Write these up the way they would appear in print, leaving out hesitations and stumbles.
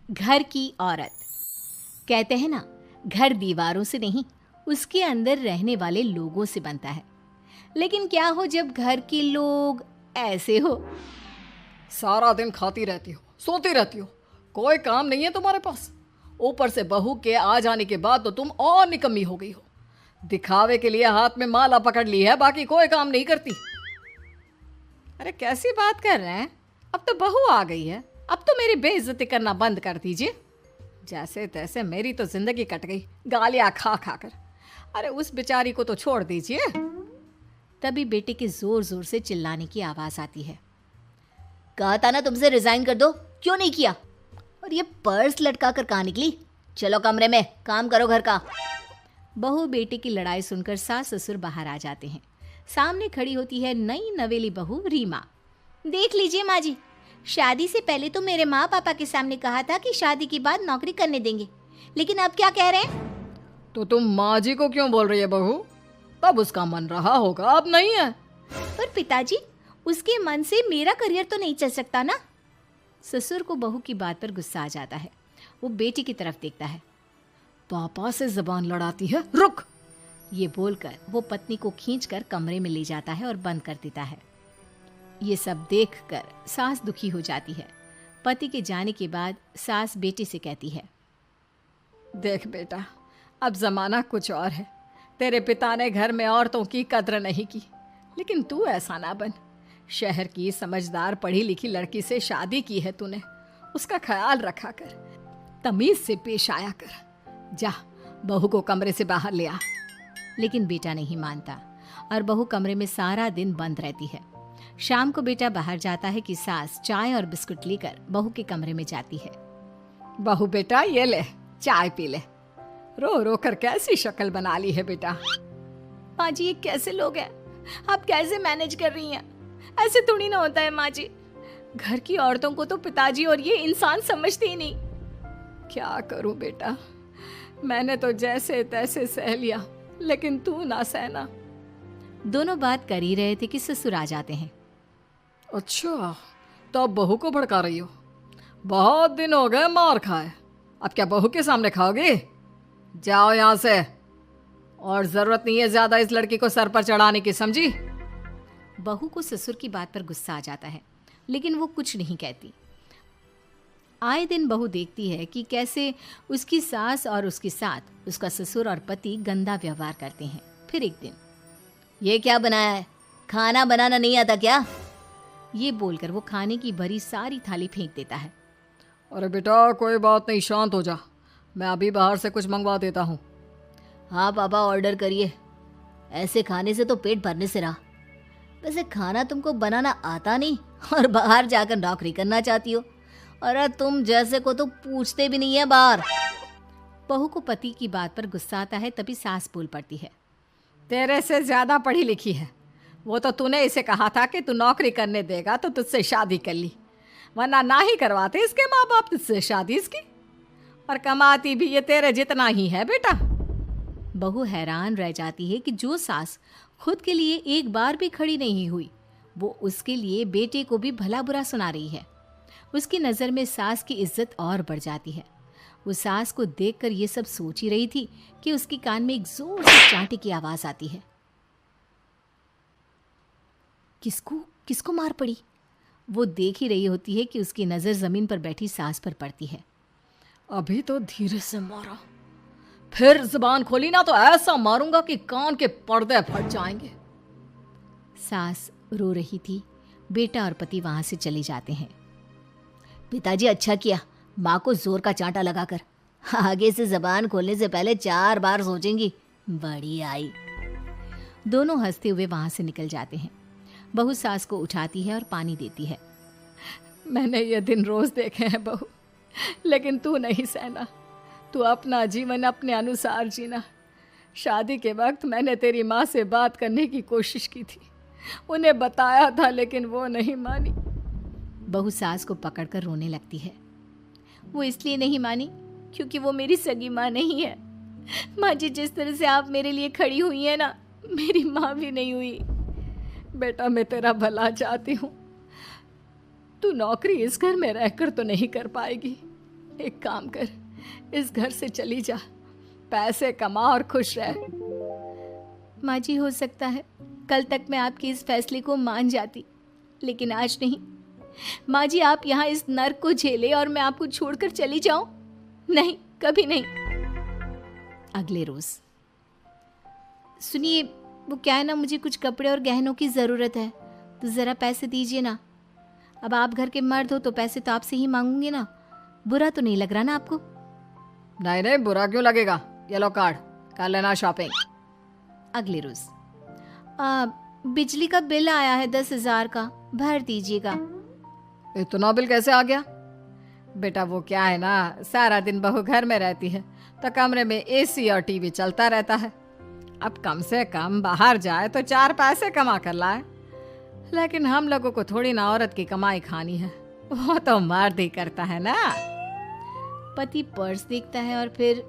घर की औरत। कहते हैं ना, घर दीवारों से नहीं, उसके अंदर रहने वाले लोगों से बनता है। लेकिन क्या हो जब घर के लोग ऐसे हो? सारा दिन खाती रहती हो, सोती रहती हो, कोई काम नहीं है तुम्हारे पास। ऊपर से बहू के आ जाने के बाद तो तुम और निकम्मी हो गई हो। दिखावे के लिए हाथ में माला पकड़ ली है, बाकी कोई काम नहीं करती। अरे कैसी बात कर रहे हैं? अब तो बहू आ गई है, अब तो मेरी बेइज्जती करना बंद कर दीजिए। जैसे तैसे मेरी तो जिंदगी कट गई गालियां खा खा कर। अरे उस बेचारी को तो छोड़ दीजिए। तभी बेटे के जोर जोर से चिल्लाने की आवाज आती है। कहा था ना तुमसे रिजाइन कर दो, क्यों नहीं किया? और ये पर्स लटका कर कहाँ निकली? चलो कमरे में काम करो घर का। बहू बेटे की लड़ाई सुनकर सास ससुर बाहर आ जाते हैं। सामने खड़ी होती है नई नवेली बहू रीमा। देख लीजिए माँ जी, शादी से पहले तो मेरे माँ पापा के सामने कहा था कि शादी के बाद नौकरी करने देंगे, लेकिन अब क्या कह रहे हैं? तो तुम माँ जी को क्यों बोल रही है बहू? तब उसका मन रहा होगा, अब नहीं है। पर पिताजी, उसके मन से मेरा करियर तो नहीं चल सकता ना। ससुर को बहू की बात पर गुस्सा आ जाता है। वो बेटी की तरफ देखता है। पापा से जबान लड़ाती है, रुक। ये बोलकर वो पत्नी को खींचकर कमरे में ले जाता है और बंद कर देता है। ये सब देखकर सास दुखी हो जाती है। पति के जाने के बाद सास बेटे से कहती है, देख बेटा, अब जमाना कुछ और है। तेरे पिता ने घर में औरतों की कद्र नहीं की, लेकिन तू ऐसा ना बन। शहर की समझदार पढ़ी लिखी लड़की से शादी की है तूने, उसका ख्याल रखा कर, तमीज से पेश आया कर। जा, बहू को कमरे से बाहर ले आ। लेकिन बेटा नहीं मानता और बहू कमरे में सारा दिन बंद रहती है। शाम को बेटा बाहर जाता है कि सास चाय और बिस्कुट लेकर बहू के कमरे में जाती है। बहू बेटा ये ले, चाय पी ले। रो रो कर कैसी शक्ल बना ली है बेटा। माँ जी, ये कैसे लोग हैं? आप कैसे मैनेज कर रही हैं? ऐसे थोड़ी ना होता है माँ जी। घर की औरतों को तो पिताजी और ये इंसान समझते ही नहीं। क्या करूं बेटा, मैंने तो जैसे तैसे सह लिया, लेकिन तू ना सहना। दोनों बात कर ही रहे थे कि ससुर आ जाते हैं। अच्छा, तो अब बहू को भड़का रही हो? बहुत दिन हो गए मार खाए, अब क्या बहू के सामने खाओगे? जाओ यहाँ से, और जरूरत नहीं है ज्यादा इस लड़की को सर पर चढ़ाने की, समझी? बहू को ससुर की बात पर गुस्सा आ जाता है, लेकिन वो कुछ नहीं कहती। आए दिन बहू देखती है कि कैसे उसकी सास और उसके साथ उसका ससुर और पति गंदा व्यवहार करते हैं। फिर एक दिन, ये क्या बनाया है? खाना बनाना नहीं आता क्या? ये बोलकर वो खाने की भरी सारी थाली फेंक देता है। अरे बेटा कोई बात नहीं, शांत हो जा, मैं अभी बाहर से कुछ मंगवा देता हूँ। हाँ पापा, ऑर्डर करिए। ऐसे खाने से तो पेट भरने से रहा। वैसे खाना तुमको बनाना आता नहीं और बाहर जाकर नौकरी करना चाहती हो। अरे तुम जैसे को तो पूछते भी नहीं है बाहर। बहू को पति की बात पर गुस्सा आता है, तभी सास बोल पड़ती है। तेरे से ज्यादा पढ़ी लिखी है, वो तो तूने इसे कहा था कि तू नौकरी करने देगा तो तुझसे शादी कर ली, वरना ना ही करवाते इसके माँ बाप तुझसे शादी इसकी। और कमाती भी ये तेरे जितना ही है बेटा। बहू हैरान रह जाती है कि जो सास खुद के लिए एक बार भी खड़ी नहीं हुई, वो उसके लिए बेटे को भी भला बुरा सुना रही है। उसकी नज़र में सास की इज्जत और बढ़ जाती है। वो सास को देखकर ये सब सोच ही रही थी कि उसके कान में एक जोर से चांटे की आवाज आती है। किसको किसको मार पड़ी? वो देख ही रही होती है कि उसकी नज़र जमीन पर बैठी सास पर पड़ती है। अभी तो धीरे से मारा, फिर जुबान खोली ना तो ऐसा मारूंगा कि कान के पर्दे फट जाएंगे। सास रो रही थी। बेटा और पति वहां से चले जाते हैं। पिताजी अच्छा किया माँ को जोर का चांटा लगाकर। आगे से जबान खोलने से पहले 4 बार सोचेंगी। बड़ी आई। दोनों हंसते हुए वहां से निकल जाते हैं। बहू सास को उठाती है और पानी देती है। मैंने ये दिन रोज देखे हैं बहू, लेकिन तू नहीं सहना। तू अपना जीवन अपने अनुसार जीना। शादी के वक्त मैंने तेरी माँ से बात करने की कोशिश की थी, उन्हें बताया था, लेकिन वो नहीं मानी। बहू सास को पकड़कर रोने लगती है। वो इसलिए नहीं मानी क्योंकि वो मेरी सगी माँ नहीं है। माँ जी, जिस तरह से आप मेरे लिए खड़ी हुई हैं ना, मेरी माँ भी नहीं हुई। बेटा मैं तेरा भला चाहती हूँ, तू नौकरी इस घर में रहकर तो नहीं कर पाएगी, एक काम कर, इस घर से चली जा, पैसे कमा और खुश रह। माँ जी, हो सकता है कल तक मैं आपके इस फैसले को मान जाती, लेकिन आज नहीं। माँ जी, आप यहाँ इस नर्क को झेले और मैं आपको छोड़कर चली जाऊं? नहीं, कभी नहीं। अगले रोज, सुनिए, वो क्या है ना, मुझे कुछ कपड़े और गहनों की ज़रूरत है, तो ज़रा पैसे दीजिए ना। अब आप घर के मर्द हो तो पैसे तो आपसे ही मांगूंगे ना, बुरा तो नहीं लग रहा ना आपको? नहीं नहीं, बुरा क्यों लगेगा, ये लो कार्ड, कर लेना शॉपिंग। अगले रोज, बिजली का बिल आया है 10,000 का, भर दीजिएगा। इतना बिल कैसे आ गया? बेटा वो क्या है ना, सारा दिन बहू घर में रहती है तो कमरे में एसी और टीवी चलता रहता है। अब कम से कम बाहर जाए तो 4 पैसे कमा कर लाए, लेकिन हम लोगों को थोड़ी ना औरत की कमाई खानी है, वो तो मर्द ही करता है ना। पति पर्स देखता है और फिर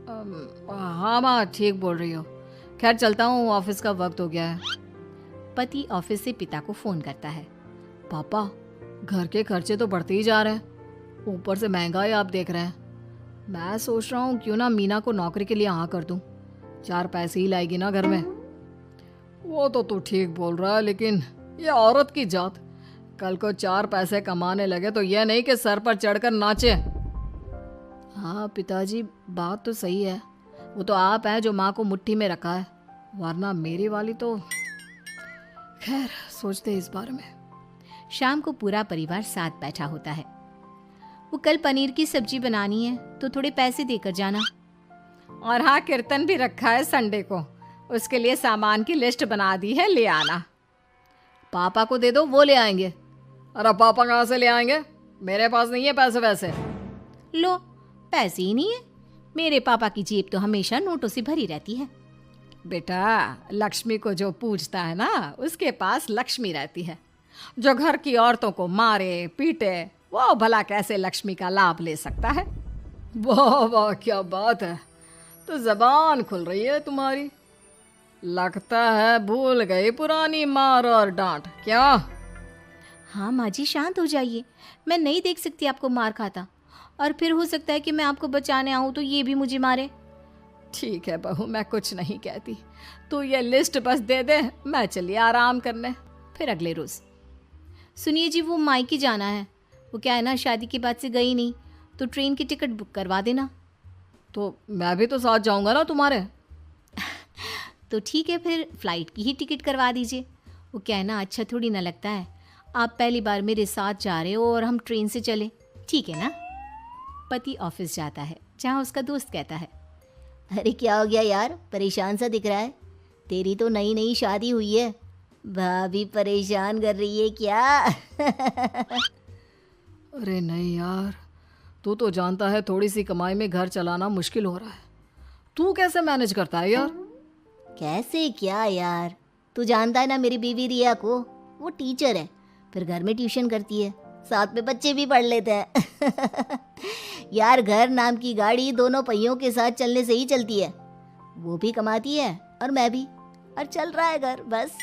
हाँ माँ, ठीक बोल रही हो, खैर चलता हूँ, ऑफिस का वक्त हो गया है। पति ऑफिस से पिता को फोन करता है। पापा, घर के खर्चे तो बढ़ते ही जा रहे हैं, ऊपर से महंगाई आप देख रहे हैं। मैं सोच रहा हूँ क्यों ना मीना को नौकरी के लिए हाँ कर दूँ, 4 पैसे ही लाएगी ना घर में। वो तो तू ठीक बोल रहा है, लेकिन ये औरत की जात, कल को 4 पैसे कमाने लगे तो यह नहीं कि सर पर चढ़कर नाचे। हाँ पिताजी, बात तो सही है, वो तो आप हैं जो माँ को मुट्ठी में रखा है, वरना मेरी वाली तो। खैर, सोचते इस बारे में। शाम को पूरा परिवार साथ बैठा होता है। वो कल पनीर की सब्जी बनानी है तो थोड़े पैसे देकर जाना। और हाँ, कीर्तन भी रखा है संडे को, उसके लिए सामान की लिस्ट बना दी है, ले आना। पापा को दे दो, वो ले आएंगे। अरे पापा कहाँ से ले आएंगे, मेरे पास नहीं है पैसे वैसे। लो, पैसे ही नहीं है? मेरे पापा की जेब तो हमेशा नोटों से भरी रहती है। बेटा, लक्ष्मी को जो पूजता है ना, उसके पास लक्ष्मी रहती है। जो घर की औरतों को मारे पीटे, वो भला कैसे लक्ष्मी का लाभ ले सकता है? वाह वाह, क्या बात है, तो जबान खुल रही है तुम्हारी। लगता है भूल गई पुरानी मार और डांट, क्या? हाँ माँ जी, शांत हो जाइए, मैं नहीं देख सकती आपको मार खाता, और फिर हो सकता है कि मैं आपको बचाने आऊँ तो ये भी मुझे मारे। ठीक है बहू, मैं कुछ नहीं कहती, तू ये लिस्ट बस दे दे, मैं चलिए आराम करने। फिर अगले रोज, सुनिए जी, वो मायके जाना है, वो क्या है ना, शादी के बाद से गई नहीं, तो ट्रेन की टिकट बुक करवा देना। तो मैं भी तो साथ जाऊंगा ना तुम्हारे। तो ठीक है, फिर फ्लाइट की ही टिकट करवा दीजिए। वो क्या है ना, अच्छा थोड़ी ना लगता है, आप पहली बार मेरे साथ जा रहे हो और हम ट्रेन से चले, ठीक है ना? पति ऑफिस जाता है, जहाँ उसका दोस्त कहता है, अरे क्या हो गया यार, परेशान सा दिख रहा है, तेरी तो नई नई शादी हुई है, भाभी परेशान कर रही है क्या? अरे नहीं यार, तू तो जानता है थोड़ी सी कमाई में घर चलाना मुश्किल हो रहा है, तू कैसे मैनेज करता है यार? कैसे क्या यार, तू जानता है ना मेरी बीवी रिया को, वो टीचर है, फिर घर में ट्यूशन करती है, साथ में बच्चे भी पढ़ लेते हैं। यार, घर नाम की गाड़ी दोनों पहियों के साथ चलने से ही चलती है, वो भी कमाती है और मैं भी, और चल रहा है घर बस।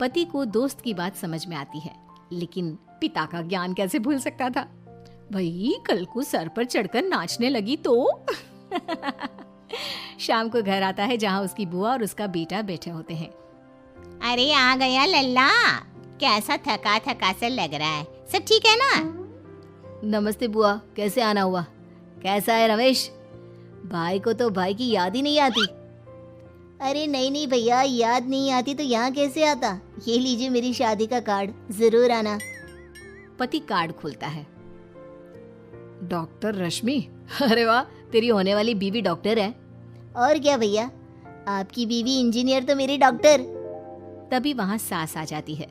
पति को दोस्त की बात समझ में आती है, लेकिन पिता का ज्ञान कैसे भूल सकता था? भाई, कल को सर पर चढ़कर नाचने लगी तो। शाम को घर आता है, जहाँ उसकी बुआ और उसका बेटा बैठे होते हैं। अरे आ गया लल्ला, कैसा थका थका सा लग रहा है, सब ठीक है ना? नमस्ते बुआ, कैसे आना हुआ? कैसा है रमेश? भाई को तो भाई की याद ही नहीं आती। अरे नहीं नहीं भैया, याद नहीं आती तो यहाँ कैसे आता? ये लीजिए मेरी शादी का कार्ड, जरूर आना। पति कार्ड खोलता है। डॉक्टर रश्मि, अरे वाह, तेरी होने वाली बीवी डॉक्टर है। और क्या भैया, आपकी बीवी इंजीनियर तो मेरी डॉक्टर। तभी वहाँ सास आ जाती है।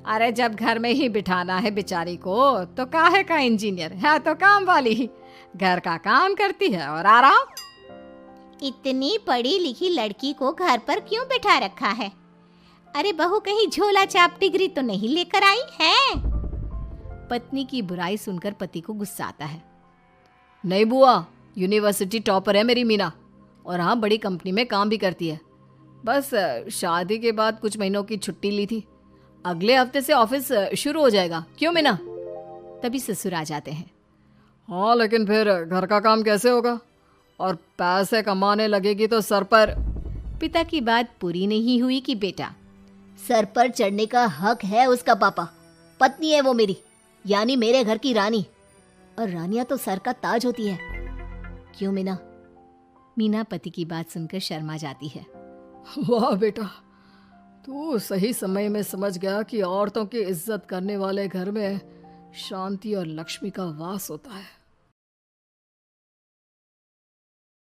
अरे जब घर में ही बिठाना है बेचारी को, तो काहे का इंजीनियर है, तो काम वाली ही, घर का काम करती है और आराम। इतनी पढ़ी लिखी लड़की को घर पर क्यों बिठा रखा है? अरे बहू कहीं झोला छाप डिग्री तो नहीं लेकर आई है? पत्नी की बुराई सुनकर पति को गुस्सा आता है। नहीं बुआ, यूनिवर्सिटी टॉपर है मेरी मीना, और हाँ, बड़ी कंपनी में काम भी करती है। बस शादी के बाद कुछ महीनों की छुट्टी ली थी, अगले हफ्ते से ऑफिस शुरू हो जाएगा। क्यों मीना? तभी ससुर आ जाते हैं। हाँ, लेकिन फिर घर का काम कैसे होगा? और पैसे कमाने लगेगी तो सर पर। पिता की बात पूरी नहीं हुई कि बेटा, सर पर चढ़ने का हक है उसका पापा। पत्नी है वो मेरी, यानी मेरे घर की रानी। और रानियां तो सर का ताज होती है। क्यों मीना? मीना पति की बात सुनकर शर्मा जाती है। वाह बेटा, तू सही समय में समझ गया कि औरतों की इज्जत करने वाले घर में शांति और लक्ष्मी का वास होता है।